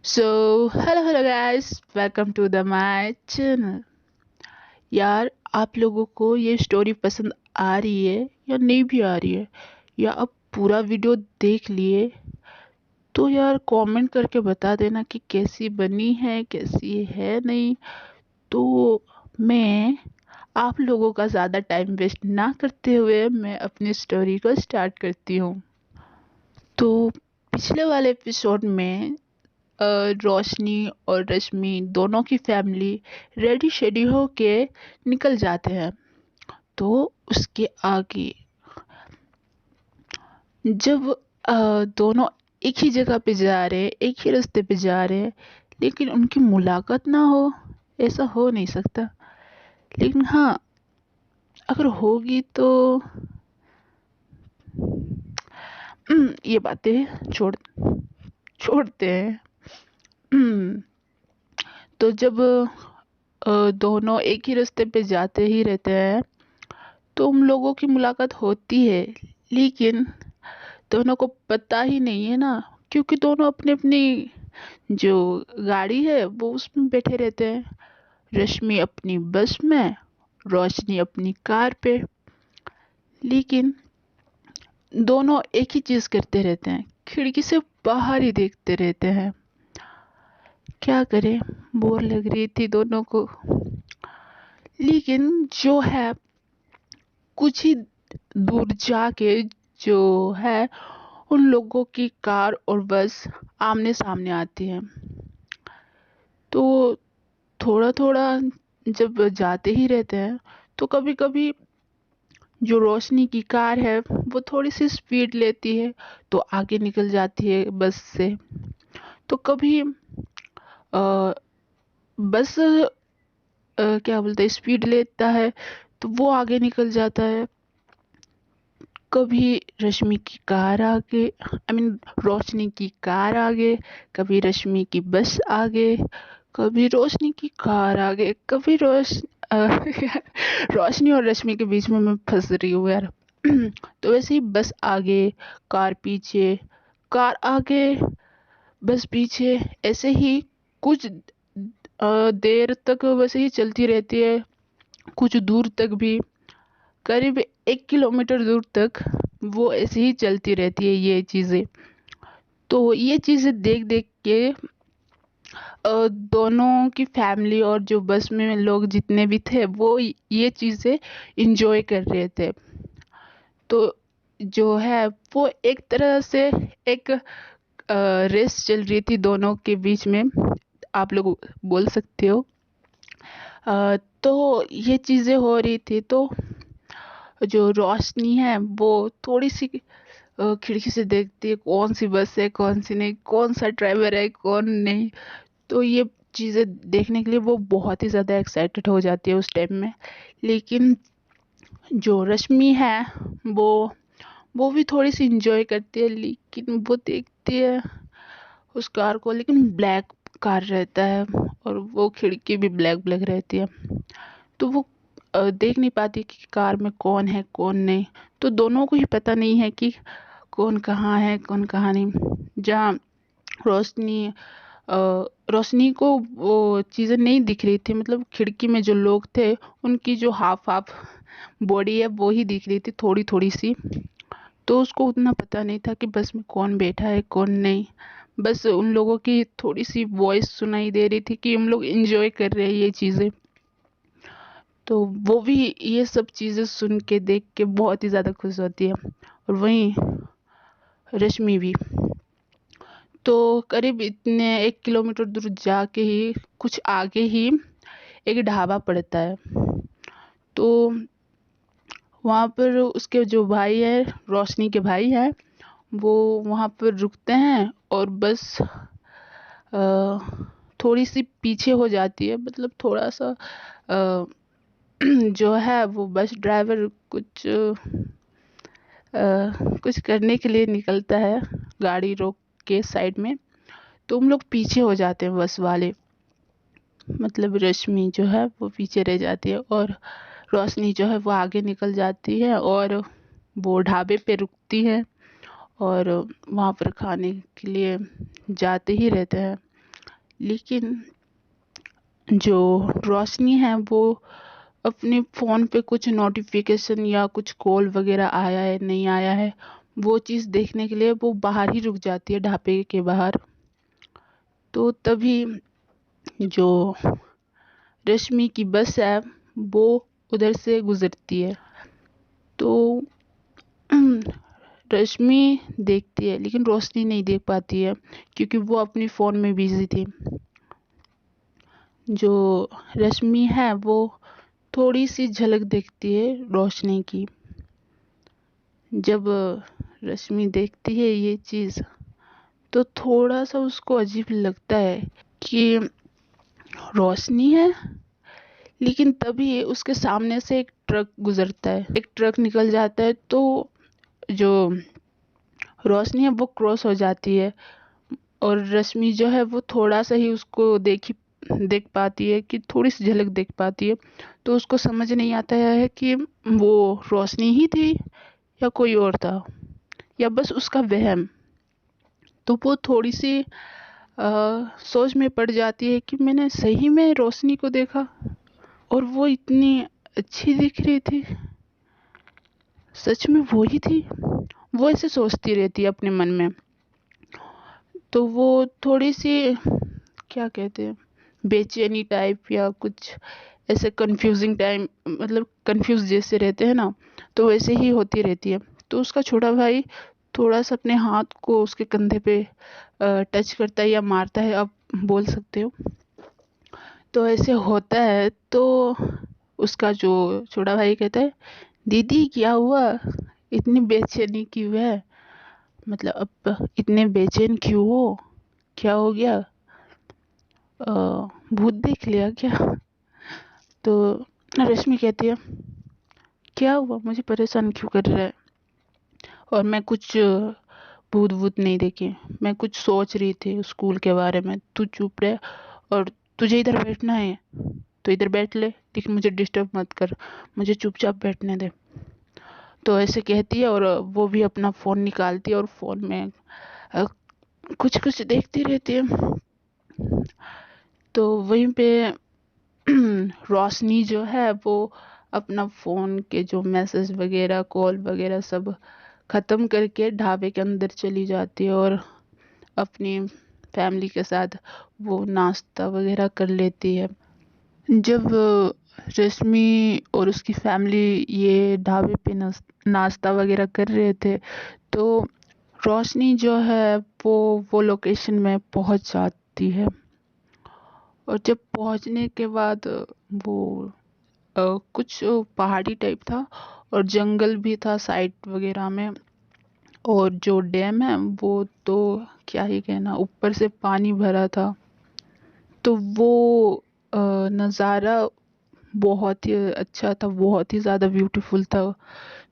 So hello guys, welcome to the my channel. यार, आप लोगों को ये स्टोरी पसंद आ रही है या नहीं भी आ रही है, या आप पूरा वीडियो देख लिए, तो यार कमेंट करके बता देना कि कैसी बनी है, कैसी है नहीं। तो मैं आप लोगों का ज़्यादा टाइम वेस्ट ना करते हुए मैं अपनी स्टोरी को स्टार्ट करती हूँ। तो पिछले वाले एपिसोड में अ, रोशनी और रश्मि दोनों की फैमिली रेडी शेडी होके निकल जाते हैं। तो उसके आगे जब दोनों एक ही जगह पे जा रहे हैं, एक ही रास्ते पे जा रहे हैं, लेकिन उनकी मुलाकात ना हो, ऐसा हो नहीं सकता। लेकिन हाँ, अगर होगी तो ये बातें छोड़ते हैं। तो जब दोनों एक ही रास्ते पे जाते ही रहते हैं, तो उन लोगों की मुलाकात होती है, लेकिन दोनों को पता ही नहीं है ना, क्योंकि दोनों अपनी अपनी जो गाड़ी है वो उसमें बैठे रहते हैं। रश्मि अपनी बस में, रोशनी अपनी कार पे। लेकिन दोनों एक ही चीज करते रहते हैं, खिड़की से बाहर ही देखते रहते हैं। क्या करें, बोर लग रही थी दोनों को। लेकिन जो है, कुछ ही दूर जाके जो है, उन लोगों की कार और बस आमने सामने आती है। तो थोड़ा थोड़ा जब जाते ही रहते हैं, तो कभी कभी जो रोशनी की कार है वो थोड़ी सी स्पीड लेती है, तो आगे निकल जाती है बस से। तो कभी बस क्या बोलते हैं, स्पीड लेता है, तो वो आगे निकल जाता है। कभी रश्मि की कार आगे, आई मीन रोशनी की कार आगे, कभी रश्मि की बस आगे, कभी रोशनी की कार आगे, कभी अ, रोशनी और रश्मि के बीच में मैं फंस रही हूँ यार। तो वैसे ही बस आगे, कार पीछे, कार आगे, बस पीछे, ऐसे ही कुछ देर तक वैसे ही चलती रहती है। कुछ दूर तक भी, करीब 1 किलोमीटर दूर तक वो ऐसे ही चलती रहती है ये चीजें। तो ये चीजें देख देख के दोनों की फैमिली और जो बस में लोग जितने भी थे वो ये चीजें इंजॉय कर रहे थे। तो जो है वो एक तरह से एक रेस चल रही थी दोनों के बीच में, आप लोग बोल सकते हो। तो ये चीजें हो रही थी, तो जो रोशनी है वो थोड़ी सी खिड़की से देखती है कौन सी बस है, कौन सी नहीं, कौन सा ड्राइवर है, कौन नहीं। तो ये चीज़ें देखने के लिए वो बहुत ही ज़्यादा एक्साइटेड हो जाती है उस टाइम में। लेकिन जो रश्मि है वो वो भी थोड़ी सी इंजॉय करती है, लेकिन वो देखती है उस कार को, लेकिन ब्लैक कार रहता है और वो खिड़की भी ब्लैक ब्लैक रहती है। तो वो देख नहीं पाती कि कार में कौन है कौन नहीं। तो दोनों को ही पता नहीं है कि कौन कहाँ है कौन कहाँ नहीं। जहाँ रोशनी अ, रोशनी को वो चीज़ें नहीं दिख रही थी, मतलब खिड़की में जो लोग थे उनकी जो हाफ हाफ बॉडी है वो ही दिख रही थी, थोड़ी थोड़ी सी। तो उसको उतना पता नहीं था कि बस में कौन बैठा है कौन नहीं। बस उन लोगों की थोड़ी सी वॉइस सुनाई दे रही थी कि हम लोग एंजॉय कर रहे हैं ये चीज़ें। तो वो भी ये सब चीज़ें सुन के देख के बहुत ही ज़्यादा खुश होती है, और वहीं रश्मि भी। तो करीब इतने 1 किलोमीटर दूर जाके ही, कुछ आगे ही एक ढाबा पड़ता है। तो वहाँ पर उसके जो भाई है, रोशनी के भाई हैं, वो वहाँ पर रुकते हैं, और बस थोड़ी सी पीछे हो जाती है, मतलब थोड़ा सा जो है वो बस ड्राइवर कुछ करने के लिए निकलता है, गाड़ी रोक के साइड में। तो हम लोग पीछे हो जाते हैं बस वाले, मतलब रश्मि जो है वो पीछे रह जाती है, और रोशनी जो है वो आगे निकल जाती है, और वो ढाबे पे रुकती है, और वहाँ पर खाने के लिए जाते ही रहते हैं। लेकिन जो रोशनी है वो अपने फ़ोन पे कुछ नोटिफिकेशन या कुछ कॉल वगैरह आया है नहीं आया है, वो चीज़ देखने के लिए वो बाहर ही रुक जाती है, ढाबे के बाहर। तो तभी जो रश्मि की बस है वो उधर से गुजरती है। तो रश्मि देखती है लेकिन रोशनी नहीं देख पाती है, क्योंकि वो अपनी फ़ोन में बिजी थी। जो रश्मि है वो थोड़ी सी झलक देखती है रोशनी की। जब रश्मि देखती है ये चीज़, तो थोड़ा सा उसको अजीब लगता है कि रोशनी है। लेकिन तभी उसके सामने से एक ट्रक गुजरता है, एक ट्रक निकल जाता है, तो जो रोशनी है वो क्रॉस हो जाती है और रश्मि जो है वो थोड़ा सा ही उसको देख पाती है, कि थोड़ी सी झलक देख पाती है। तो उसको समझ नहीं आता है कि वो रोशनी ही थी या कोई और था, या बस उसका वहम। तो वो थोड़ी सी सोच में पड़ जाती है कि मैंने सही में रोशनी को देखा और वो इतनी अच्छी दिख रही थी, सच में वो ही थी। वो ऐसे सोचती रहती है अपने मन में। तो वो थोड़ी सी, क्या कहते हैं, बेचैनी टाइप या कुछ ऐसे कंफ्यूजिंग टाइम, मतलब कंफ्यूज जैसे रहते हैं ना, तो वैसे ही होती रहती है। तो उसका छोटा भाई थोड़ा सा अपने हाथ को उसके कंधे पे टच करता है या मारता है, आप बोल सकते हो। तो ऐसे होता है, तो उसका जो छोटा भाई कहता है, दीदी क्या हुआ, इतनी बेचैनी क्यों है, मतलब अब इतने बेचैन क्यों हो, क्या हो गया, भूत देख लिया क्या। तो रश्मि कहती है, क्या हुआ, मुझे परेशान क्यों कर रहा है, और मैं कुछ भूत वूत नहीं देखी, मैं कुछ सोच रही थी स्कूल के बारे में, तू चुप रहे, और तुझे इधर बैठना है तो इधर बैठ ले, लेकिन मुझे डिस्टर्ब मत कर, मुझे चुपचाप बैठने दे। तो ऐसे कहती है और वो भी अपना फ़ोन निकालती है और फ़ोन में कुछ कुछ देखती रहती है। तो वहीं पे रोशनी जो है वो अपना फ़ोन के जो मैसेज वगैरह कॉल वगैरह सब ख़त्म करके ढाबे के अंदर चली जाती है और अपनी फैमिली के साथ वो नाश्ता वगैरह कर लेती है। जब रश्मि और उसकी फैमिली ये ढाबे पे नाश्ता वगैरह कर रहे थे, तो रोशनी जो है वो लोकेशन में पहुंच जाती है। और जब पहुंचने के बाद वो कुछ पहाड़ी टाइप था और जंगल भी था साइड वगैरह में, और जो डैम है वो तो क्या ही कहना, ऊपर से पानी भरा था। तो वो नज़ारा बहुत ही अच्छा था, बहुत ही ज़्यादा ब्यूटीफुल था।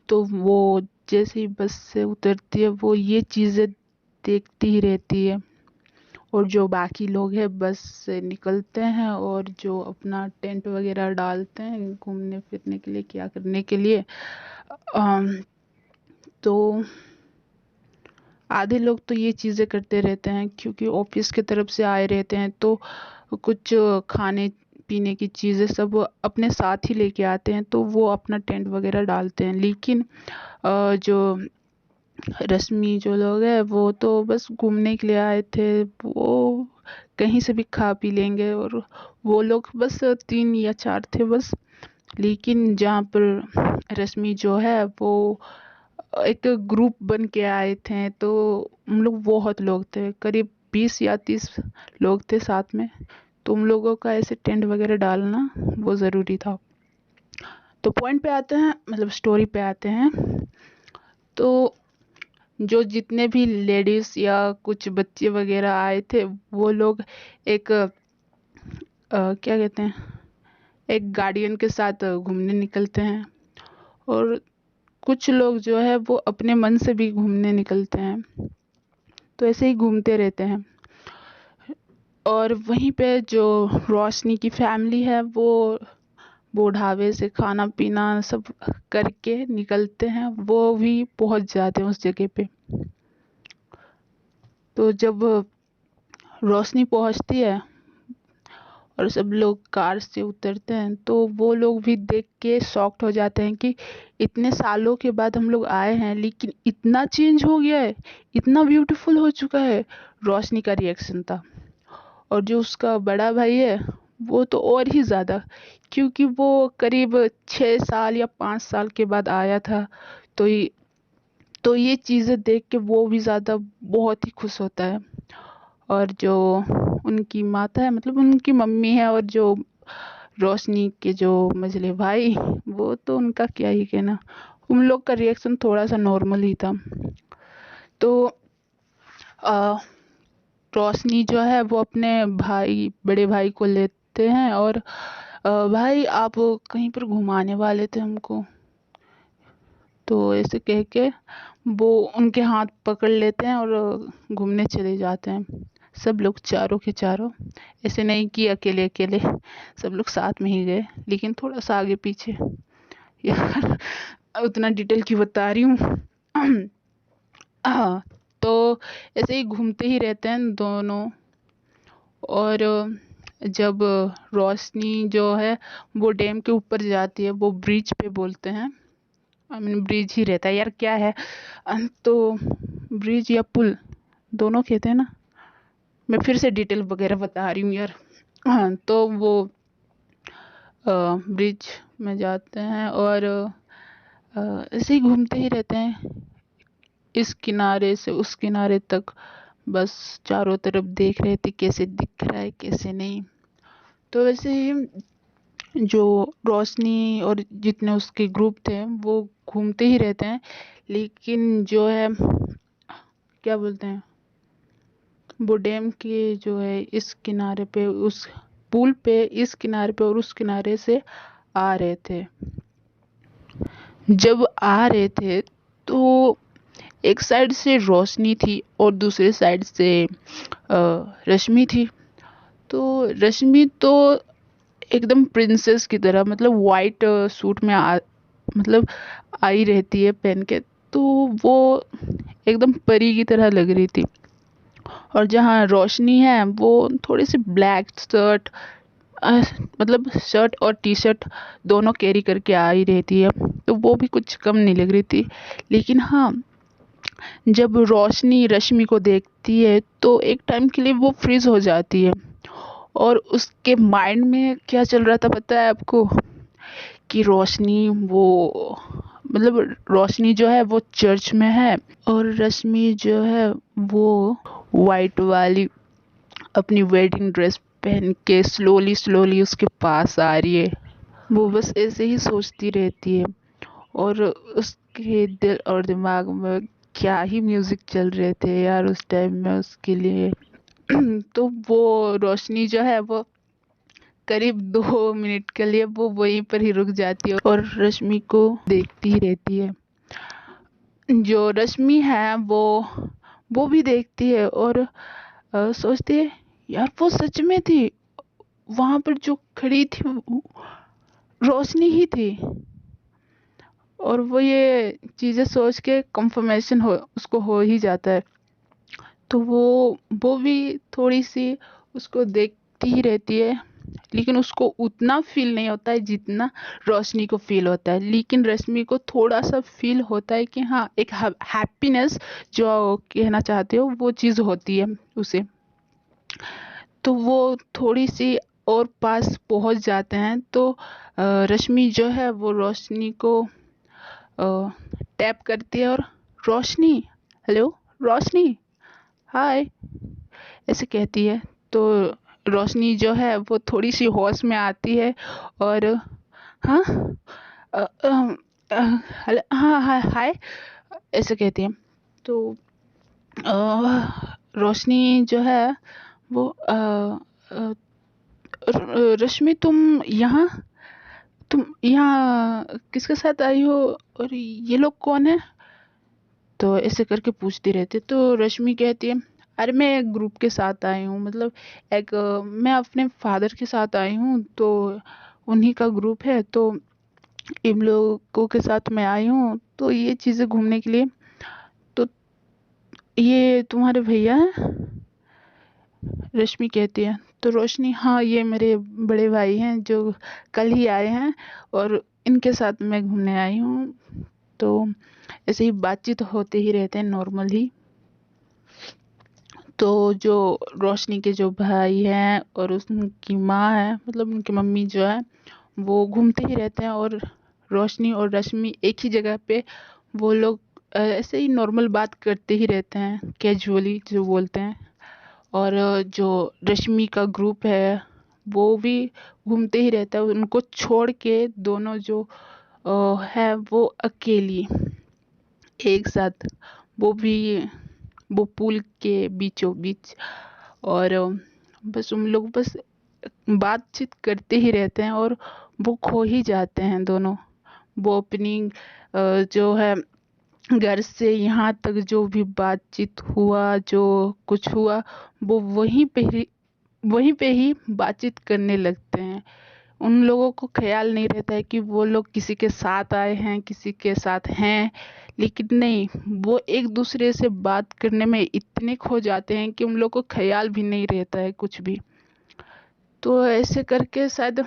तो वो जैसे ही बस से उतरती है वो ये चीज़ें देखती ही रहती है, और जो बाकी लोग हैं बस से निकलते हैं और जो अपना टेंट वगैरह डालते हैं घूमने फिरने के लिए, क्या करने के लिए। अम, तो आधे लोग तो ये चीज़ें करते रहते हैं क्योंकि ऑफिस की तरफ से आए रहते हैं, तो कुछ खाने पीने की चीज़ें सब अपने साथ ही लेके आते हैं, तो वो अपना टेंट वगैरह डालते हैं। लेकिन जो रश्मि जो लोग हैं वो तो बस घूमने के लिए आए थे, वो कहीं से भी खा पी लेंगे, और वो लोग बस 3 या 4 थे बस। लेकिन जहाँ पर रश्मि जो है वो एक ग्रुप बन के आए थे, तो हम लोग बहुत लोग थे, करीब 20 या 30 लोग थे साथ में। तो उन लोगों का ऐसे टेंट वगैरह डालना वो ज़रूरी था। तो पॉइंट पे आते हैं, मतलब स्टोरी पे आते हैं। तो जो जितने भी लेडीज़ या कुछ बच्चे वगैरह आए थे वो लोग एक क्या कहते हैं, एक गार्डियन के साथ घूमने निकलते हैं, और कुछ लोग जो है वो अपने मन से भी घूमने निकलते हैं। तो ऐसे ही घूमते रहते हैं, और वहीं पे जो रोशनी की फैमिली है वो ढाबे से खाना पीना सब करके निकलते हैं, वो भी पहुंच जाते हैं उस जगह पे। तो जब रोशनी पहुंचती है और सब लोग कार से उतरते हैं तो वो लोग भी देख के शॉक्ड हो जाते हैं कि इतने सालों के बाद हम लोग आए हैं लेकिन इतना चेंज हो गया है, इतना ब्यूटीफुल हो चुका है। रोशनी का रिएक्शन था। और जो उसका बड़ा भाई है वो तो और ही ज़्यादा, क्योंकि वो करीब 6 साल या 5 साल के बाद आया था। तो ये चीज़ें देख के वो भी ज़्यादा बहुत ही खुश होता है। और जो उनकी माता है, मतलब उनकी मम्मी है, और जो रोशनी के जो मझले भाई, वो तो उनका क्या ही कहना। उन लोग का रिएक्शन थोड़ा सा नॉर्मल ही था। तो आ, रोशनी जो है वो अपने बड़े भाई को लेते हैं और भाई आप कहीं पर घुमाने वाले थे हमको, तो ऐसे कह के वो उनके हाथ पकड़ लेते हैं और घूमने चले जाते हैं। सब लोग चारों के चारों, ऐसे नहीं कि अकेले अकेले, सब लोग साथ में ही गए, लेकिन थोड़ा सा आगे पीछे। यार उतना डिटेल क्यों बता रही हूँ। हाँ, तो ऐसे ही घूमते ही रहते हैं दोनों। और जब रोशनी जो है वो डैम के ऊपर जाती है, वो ब्रिज पे बोलते हैं, आई मीन ब्रिज ही रहता है यार, क्या है। तो ब्रिज या पुल दोनों कहते हैं ना, मैं फिर से डिटेल वगैरह बता रही हूँ यार। हाँ, तो वो ब्रिज में जाते हैं और ऐसे ही घूमते ही रहते हैं, इस किनारे से उस किनारे तक, बस चारों तरफ देख रहे थे कैसे दिख रहा है कैसे नहीं। तो वैसे ही जो रोशनी और जितने उसके ग्रुप थे वो घूमते ही रहते हैं, लेकिन जो है क्या बोलते हैं, वो डैम के जो है इस किनारे पे, उस पुल पे इस किनारे पे और उस किनारे से आ रहे थे। जब आ रहे थे तो एक साइड से रोशनी थी और दूसरे साइड से रश्मि थी। तो रश्मि तो एकदम प्रिंसेस की तरह, मतलब वाइट सूट में मतलब आई रहती है पहन के, तो वो एकदम परी की तरह लग रही थी। और जहाँ रोशनी है वो थोड़ी सी ब्लैक शर्ट, मतलब शर्ट और टी शर्ट दोनों कैरी करके आ ही रहती है, तो वो भी कुछ कम नहीं लग रही थी। लेकिन हाँ, जब रोशनी रश्मि को देखती है तो एक टाइम के लिए वो फ्रीज हो जाती है। और उसके माइंड में क्या चल रहा था पता है आपको, कि रोशनी वो, मतलब रोशनी जो है वो चर्च में है और रश्मि जो है वो वाइट वाली अपनी वेडिंग ड्रेस पहन के स्लोली स्लोली उसके पास आ रही है। वो बस ऐसे ही सोचती रहती है और उसके दिल और दिमाग में क्या ही म्यूजिक चल रहे थे यार उस टाइम में उसके लिए। तो वो रोशनी जो है वो करीब 2 मिनट के लिए वो वहीं पर ही रुक जाती है और रश्मि को देखती ही रहती है। जो रश्मि है वो भी देखती है और सोचती है यार वो सच में थी, वहां पर जो खड़ी थी वो रोशनी ही थी। और वो ये चीजें सोच के कंफर्मेशन हो उसको हो ही जाता है। तो वो भी थोड़ी सी उसको देखती ही रहती है, लेकिन उसको उतना फील नहीं होता है जितना रोशनी को फील होता है। लेकिन रश्मि को थोड़ा सा फील होता है कि हाँ, एक हैप्पीनेस जो कहना चाहते हो वो चीज़ होती है उसे। तो वो थोड़ी सी और पास पहुंच जाते हैं तो रश्मि जो है वो रोशनी को टैप करती है और रोशनी, हेलो रोशनी, हाय, ऐसे कहती है। तो रोशनी जो है वो थोड़ी सी होश में आती है और हाँ, अ, अ, अ, हाँ हाँ हाय, ऐसे कहती है। तो रोशनी जो है वो अ, रश्मि तुम यहाँ किसके साथ आई हो, और ये लोग कौन है, तो ऐसे करके पूछती रहती है। तो रश्मि कहती है अरे मैं एक ग्रुप के साथ आई हूँ, मतलब मैं अपने फादर के साथ आई हूँ, तो उन्हीं का ग्रुप है, तो इन लोगों के साथ मैं आई हूँ तो ये चीज़ें घूमने के लिए। तो ये तुम्हारे भैया हैं, रश्मि कहती है। तो रोशनी, हाँ ये मेरे बड़े भाई हैं जो कल ही आए हैं और इनके साथ मैं घूमने आई हूँ। तो ऐसे ही बातचीत होते ही रहते हैं नॉर्मल ही। तो जो रोशनी के जो भाई हैं और उसकी माँ है, मतलब उनकी मम्मी जो है, वो घूमते ही रहते हैं। और रोशनी और रश्मि एक ही जगह पे वो लोग ऐसे ही नॉर्मल बात करते ही रहते हैं, कैजुअली जो बोलते हैं। और जो रश्मि का ग्रुप है वो भी घूमते ही रहता है, उनको छोड़ के दोनों जो है वो अकेली एक साथ, वो भी वो पुल के बीचों बीच। और बस उन लोग बस बातचीत करते ही रहते हैं और वो खो ही जाते हैं दोनों। वो अपनी जो है घर से यहाँ तक जो भी बातचीत हुआ, जो कुछ हुआ, वो वहीं पे ही बातचीत करने लगते हैं। उन लोगों को ख्याल नहीं रहता है कि वो लोग किसी के साथ आए हैं, किसी के साथ हैं। लेकिन नहीं, वो एक दूसरे से बात करने में इतने खो जाते हैं कि उन लोगों को ख्याल भी नहीं रहता है कुछ भी। तो ऐसे करके शायद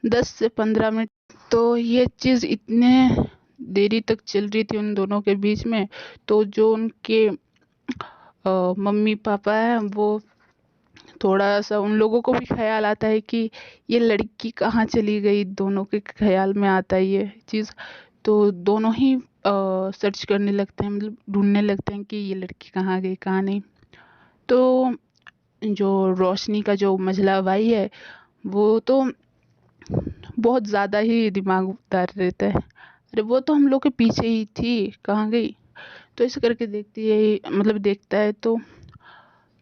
10 से 15 मिनट तो ये चीज़ इतने देरी तक चल रही थी उन दोनों के बीच में। तो जो उनके मम्मी पापा हैं वो थोड़ा सा, उन लोगों को भी ख्याल आता है कि ये लड़की कहाँ चली गई, दोनों के ख्याल में आता है ये चीज़। तो दोनों ही सर्च करने लगते हैं, मतलब ढूंढने लगते हैं कि ये लड़की कहाँ गई कहाँ नहीं। तो जो रोशनी का जो मझला भाई है वो तो बहुत ज़्यादा ही दिमागदार रहता है। अरे वो तो हम लोग के पीछे ही थी, कहाँ गई। तो ऐसे करके देखती है, मतलब देखता है तो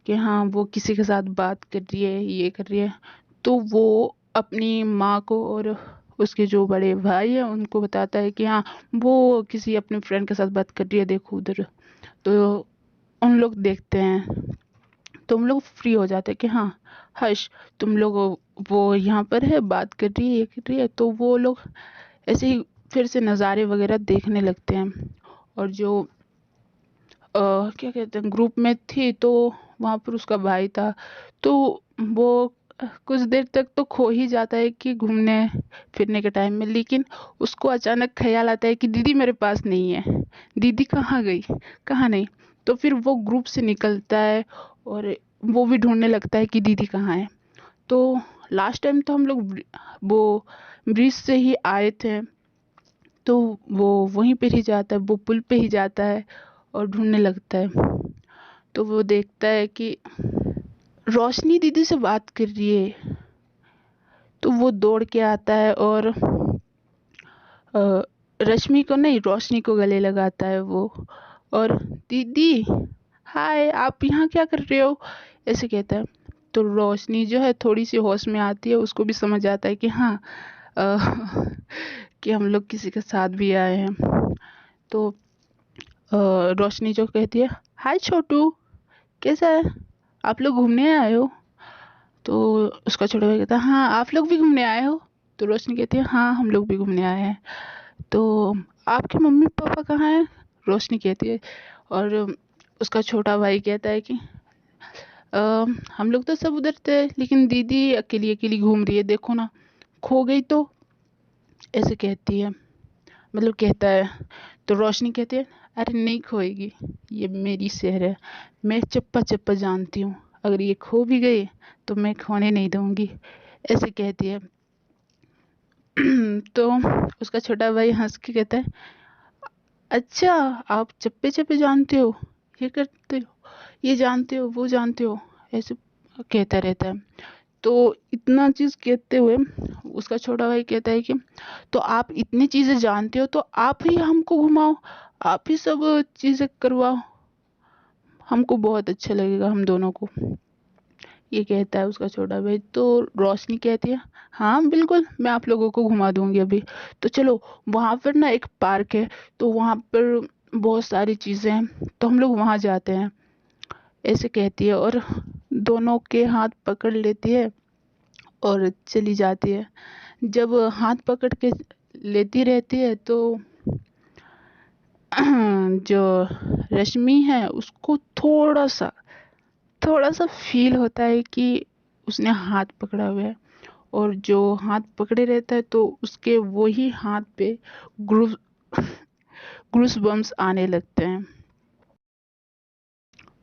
कि हाँ वो किसी के साथ बात कर रही है, ये कर रही है। तो वो अपनी माँ को और उसके जो बड़े भाई हैं उनको बताता है कि हाँ वो किसी अपने फ्रेंड के साथ बात कर रही है, देखो उधर। तो उन लोग देखते हैं तो हम लोग फ्री हो जाते हैं कि हाँ हर्ष, तुम लोग वो यहाँ पर है, बात कर रही है, ये कर रही है। तो वो लोग ऐसे ही फिर से नज़ारे वगैरह देखने लगते हैं। और जो क्या कहते हैं ग्रुप में थी, तो वहाँ पर उसका भाई था। तो वो कुछ देर तक तो खो ही जाता है कि घूमने फिरने के टाइम में। लेकिन उसको अचानक ख्याल आता है कि दीदी मेरे पास नहीं है, दीदी कहाँ गई, कहाँ नहीं। तो फिर वो ग्रुप से निकलता है और वो भी ढूंढने लगता है कि दीदी कहाँ है। तो लास्ट टाइम तो हम लोग वो ब्रिज से ही आए थे। तो वो वहीं पे ही जाता है, वो पुल पे ही जाता है और ढूंढने लगता है। तो वो देखता है कि रोशनी दीदी से बात कर रही है। तो वो दौड़ के आता है और रश्मि को नहीं, रोशनी को गले लगाता है वो। और दीदी हाय, आप यहाँ क्या कर रहे हो, ऐसे कहता है। तो रोशनी जो है थोड़ी सी होश में आती है, उसको भी समझ आता है कि हाँ अ, कि हम लोग किसी के साथ भी आए हैं। तो रोशनी जो कहती है, हाय छोटू, कैसा है, आप लोग घूमने आए हो। तो उसका छोटा भाई कहता है, हाँ आप लोग भी घूमने आए हो। तो रोशनी कहती है, हाँ हम लोग भी घूमने आए हैं। तो आपके मम्मी पापा कहाँ हैं, रोशनी कहती है। और उसका छोटा भाई कहता है कि "अ, हम लोग तो सब उधर थे, लेकिन दीदी अकेली अकेली घूम रही है, देखो ना, खो गई तो, ऐसे कहती है, मतलब कहता है। तो रोशनी कहती है, अरे नहीं खोएगी, ये मेरी शहर है, मैं चप्पा चप्पा जानती हूँ, अगर ये खो भी गई तो मैं खोने नहीं दूंगी, ऐसे कहती है। तो उसका छोटा भाई हंस के कहता है, अच्छा आप चप्पे चप्पे जानते हो, ये करते हो, ये जानते हो, वो जानते हो, ऐसे कहता रहता है। तो इतना चीज कहते हुए उसका छोटा भाई कहता है कि तो आप इतनी चीजें जानते हो तो आप ही हमको घुमाओ, आप ही सब चीजें करवाओ, हमको बहुत अच्छा लगेगा हम दोनों को, ये कहता है उसका छोटा भाई। तो रोशनी कहती है, हाँ बिल्कुल, मैं आप लोगों को घुमा दूंगी अभी। तो चलो, वहां पर ना एक पार्क है, तो वहां पर बहुत सारी चीजें हैं, तो हम लोग वहां जाते हैं, ऐसे कहती है। और दोनों के हाथ पकड़ लेती है और चली जाती है। जब हाथ पकड़ के लेती रहती है तो जो रश्मि है उसको थोड़ा सा थोड़ा सा फील होता है कि उसने हाथ पकड़ा हुआ है, और जो हाथ पकड़े रहता है तो उसके वही हाथ पे ग्रूस ग्रूस बम्स आने लगते हैं,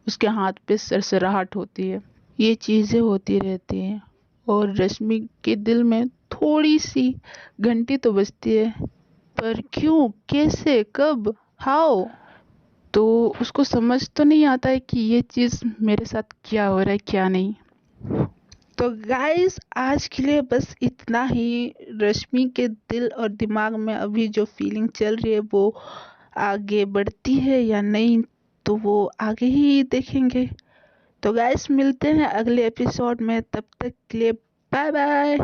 उसके हाथ पे सरसराहट होती है। ये चीजें होती रहती हैं और रश्मि के दिल में थोड़ी सी घंटी तो बजती है, पर क्यों, कैसे, कब, हाउ। तो उसको समझ तो नहीं आता है कि ये चीज मेरे साथ क्या हो रहा है क्या नहीं। तो गाइस आज के लिए बस इतना ही। रश्मि के दिल और दिमाग में अभी जो फीलिंग चल रही है वो आगे बढ़ती है या नहीं, तो वो आगे ही देखेंगे। तो गाइस मिलते हैं अगले एपिसोड में, तब तक के लिए बाय बाय।